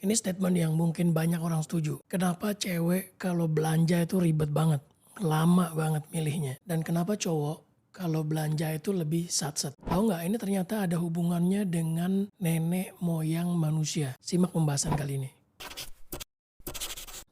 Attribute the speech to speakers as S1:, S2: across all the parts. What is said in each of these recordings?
S1: Ini statement yang mungkin banyak orang setuju. Kenapa cewek kalau belanja itu ribet banget, lama banget milihnya. Dan kenapa cowok kalau belanja itu lebih satset. Tahu nggak, ini ternyata ada hubungannya dengan nenek moyang manusia. Simak pembahasan kali ini.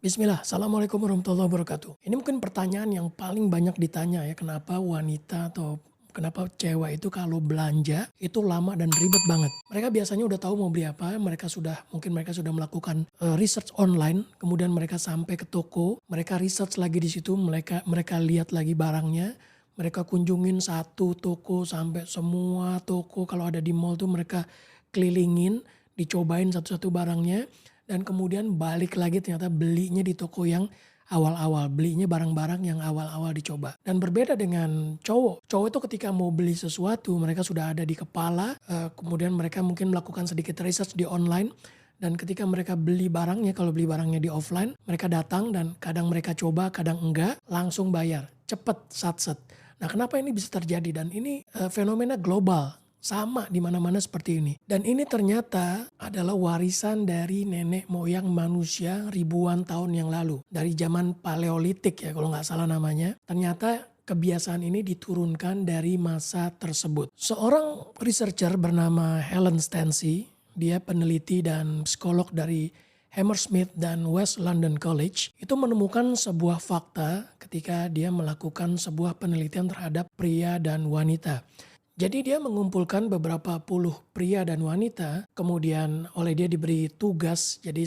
S1: Bismillah, Assalamualaikum warahmatullahi wabarakatuh. Ini mungkin pertanyaan yang paling banyak ditanya ya, kenapa wanita atau kenapa cewek itu kalau belanja itu lama dan ribet banget. Mereka biasanya udah tahu mau beli apa, mungkin mereka sudah melakukan research online, kemudian mereka sampai ke toko, mereka research lagi di situ, mereka lihat lagi barangnya, mereka kunjungin satu toko sampai semua toko kalau ada di mall tuh mereka kelilingin, dicobain satu-satu barangnya. Dan kemudian balik lagi ternyata belinya di toko yang awal-awal. Belinya barang-barang yang awal-awal dicoba. Dan berbeda dengan cowok. Cowok itu ketika mau beli sesuatu mereka sudah ada di kepala. Kemudian mereka mungkin melakukan sedikit research di online. Dan ketika mereka beli barangnya, kalau beli barangnya di offline, mereka datang dan kadang mereka coba, kadang enggak, langsung bayar. Cepet, satset. Nah, kenapa ini bisa terjadi? Dan ini fenomena global. Sama di mana-mana seperti ini. Dan ini ternyata adalah warisan dari nenek moyang manusia ribuan tahun yang lalu. Dari zaman Paleolitik ya kalau nggak salah namanya. Ternyata kebiasaan ini diturunkan dari masa tersebut. Seorang researcher bernama Helen Stancy, dia peneliti dan psikolog dari Hammersmith dan West London College, itu menemukan sebuah fakta ketika dia melakukan sebuah penelitian terhadap pria dan wanita. Jadi dia mengumpulkan beberapa puluh pria dan wanita, kemudian oleh dia diberi tugas, jadi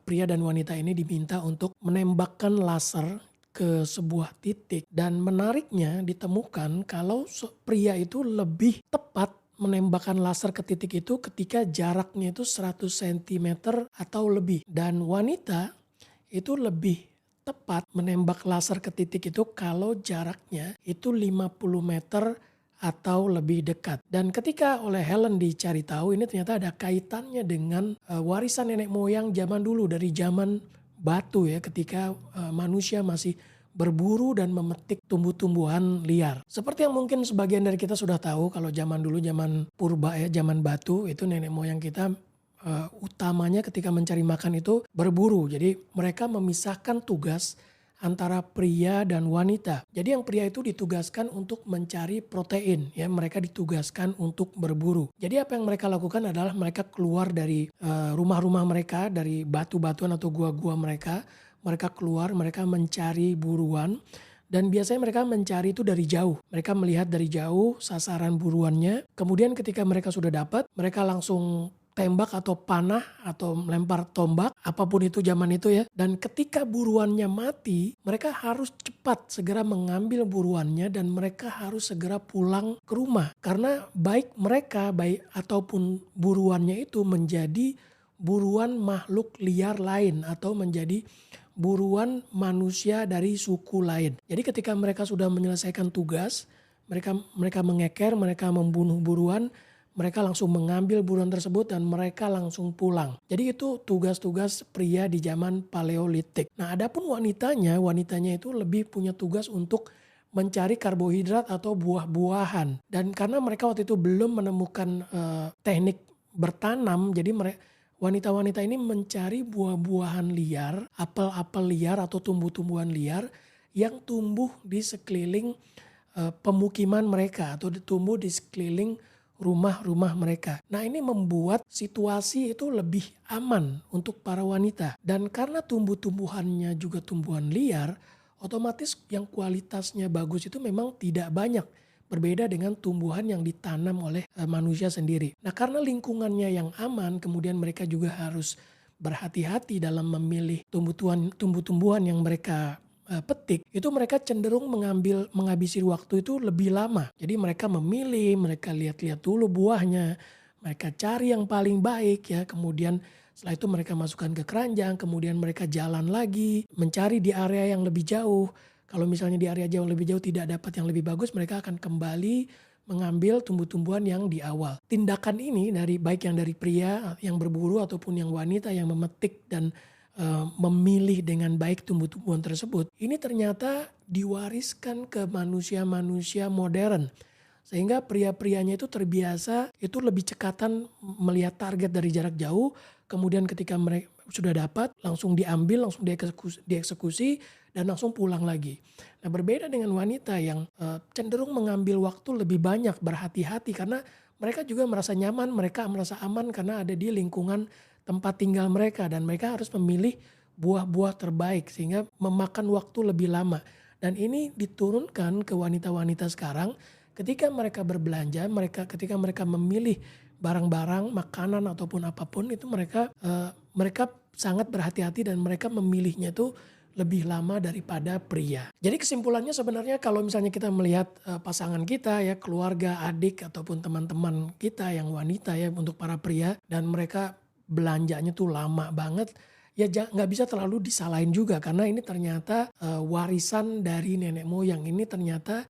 S1: pria dan wanita ini diminta untuk menembakkan laser ke sebuah titik. Dan menariknya ditemukan kalau pria itu lebih tepat menembakkan laser ke titik itu ketika jaraknya itu 100 cm atau lebih. Dan wanita itu lebih tepat menembak laser ke titik itu kalau jaraknya itu 50 meter atau lebih dekat. Dan ketika oleh Helen dicari tahu, ini ternyata ada kaitannya dengan warisan nenek moyang zaman dulu, dari zaman batu ya, ketika manusia masih berburu dan memetik tumbuh-tumbuhan liar. Seperti yang mungkin sebagian dari kita sudah tahu, kalau zaman dulu, zaman purba ya, zaman batu, itu nenek moyang kita utamanya ketika mencari makan itu berburu. Jadi mereka memisahkan tugas antara pria dan wanita. Jadi yang pria itu ditugaskan untuk mencari protein, ya, mereka ditugaskan untuk berburu. Jadi apa yang mereka lakukan adalah mereka keluar dari rumah-rumah mereka, dari batu-batuan atau gua-gua mereka. Mereka keluar, mereka mencari buruan. Dan biasanya mereka mencari itu dari jauh. Mereka melihat dari jauh sasaran buruannya. Kemudian ketika mereka sudah dapat, mereka langsung tembak atau panah atau melempar tombak, apapun itu zaman itu ya. Dan ketika buruannya mati, mereka harus cepat segera mengambil buruannya dan mereka harus segera pulang ke rumah. Karena baik mereka, baik ataupun buruannya itu menjadi buruan makhluk liar lain atau menjadi buruan manusia dari suku lain. Jadi ketika mereka sudah menyelesaikan tugas, mereka mengeker, mereka membunuh buruan, mereka langsung mengambil buruan tersebut dan mereka langsung pulang. Jadi itu tugas-tugas pria di zaman Paleolitik. Nah, adapun wanitanya itu lebih punya tugas untuk mencari karbohidrat atau buah-buahan. Dan karena mereka waktu itu belum menemukan teknik bertanam, jadi wanita-wanita ini mencari buah-buahan liar, apel-apel liar atau tumbuh-tumbuhan liar yang tumbuh di sekeliling pemukiman mereka atau tumbuh di sekeliling rumah-rumah mereka. Nah, ini membuat situasi itu lebih aman untuk para wanita. Dan karena tumbuh-tumbuhannya juga tumbuhan liar, otomatis yang kualitasnya bagus itu memang tidak banyak. Berbeda dengan tumbuhan yang ditanam oleh manusia sendiri. Nah, karena lingkungannya yang aman, kemudian mereka juga harus berhati-hati dalam memilih tumbuh-tumbuhan yang mereka petik, itu mereka cenderung menghabisi waktu itu lebih lama. Jadi mereka memilih, mereka lihat-lihat dulu buahnya, mereka cari yang paling baik ya, kemudian setelah itu mereka masukkan ke keranjang, kemudian mereka jalan lagi, mencari di area yang lebih jauh. Kalau misalnya di area jauh lebih jauh tidak dapat yang lebih bagus, mereka akan kembali mengambil tumbuh-tumbuhan yang di awal. Tindakan ini baik yang dari pria yang berburu ataupun yang wanita yang memetik dan memilih dengan baik tumbuh-tumbuhan tersebut, ini ternyata diwariskan ke manusia-manusia modern. Sehingga pria-prianya itu terbiasa itu lebih cekatan melihat target dari jarak jauh, kemudian ketika mereka sudah dapat langsung diambil, langsung dieksekusi dan langsung pulang lagi. Nah, berbeda dengan wanita yang cenderung mengambil waktu lebih banyak, berhati-hati karena mereka juga merasa nyaman, mereka merasa aman karena ada di lingkungan tempat tinggal mereka dan mereka harus memilih buah-buah terbaik sehingga memakan waktu lebih lama. Dan ini diturunkan ke wanita-wanita sekarang ketika mereka berbelanja, ketika mereka memilih barang-barang, makanan ataupun apapun itu mereka sangat berhati-hati dan mereka memilihnya itu lebih lama daripada pria. Jadi kesimpulannya sebenarnya kalau misalnya kita melihat pasangan kita ya, keluarga, adik ataupun teman-teman kita yang wanita ya untuk para pria dan mereka belanjanya tuh lama banget, ya nggak bisa terlalu disalahin juga karena ini ternyata warisan dari nenek moyang, ini ternyata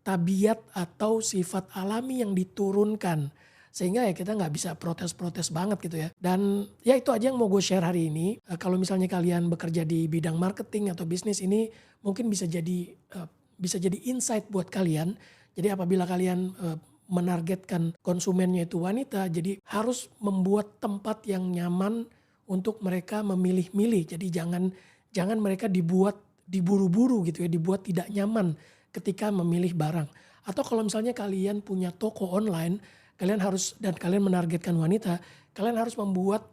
S1: tabiat atau sifat alami yang diturunkan. Sehingga ya kita nggak bisa protes-protes banget gitu ya. Dan ya itu aja yang mau gue share hari ini. Kalau misalnya kalian bekerja di bidang marketing atau bisnis ini mungkin bisa jadi insight buat kalian. Jadi apabila kalian menargetkan konsumennya itu wanita, jadi harus membuat tempat yang nyaman untuk mereka memilih-milih. Jadi jangan mereka dibuat diburu-buru gitu ya, dibuat tidak nyaman ketika memilih barang. Atau kalau misalnya kalian punya toko online, kalian menargetkan wanita, kalian harus membuat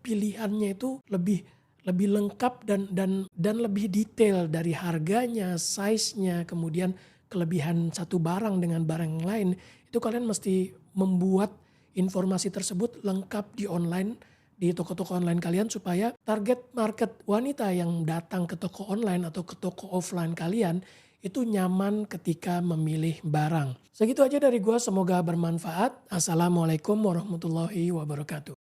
S1: pilihannya itu lebih lengkap dan lebih detail dari harganya, size-nya, kemudian kelebihan satu barang dengan barang yang lain. Itu kalian mesti membuat informasi tersebut lengkap di online, di toko-toko online kalian supaya target market wanita yang datang ke toko online atau ke toko offline kalian itu nyaman ketika memilih barang. Segitu aja dari gua, semoga bermanfaat. Assalamualaikum warahmatullahi wabarakatuh.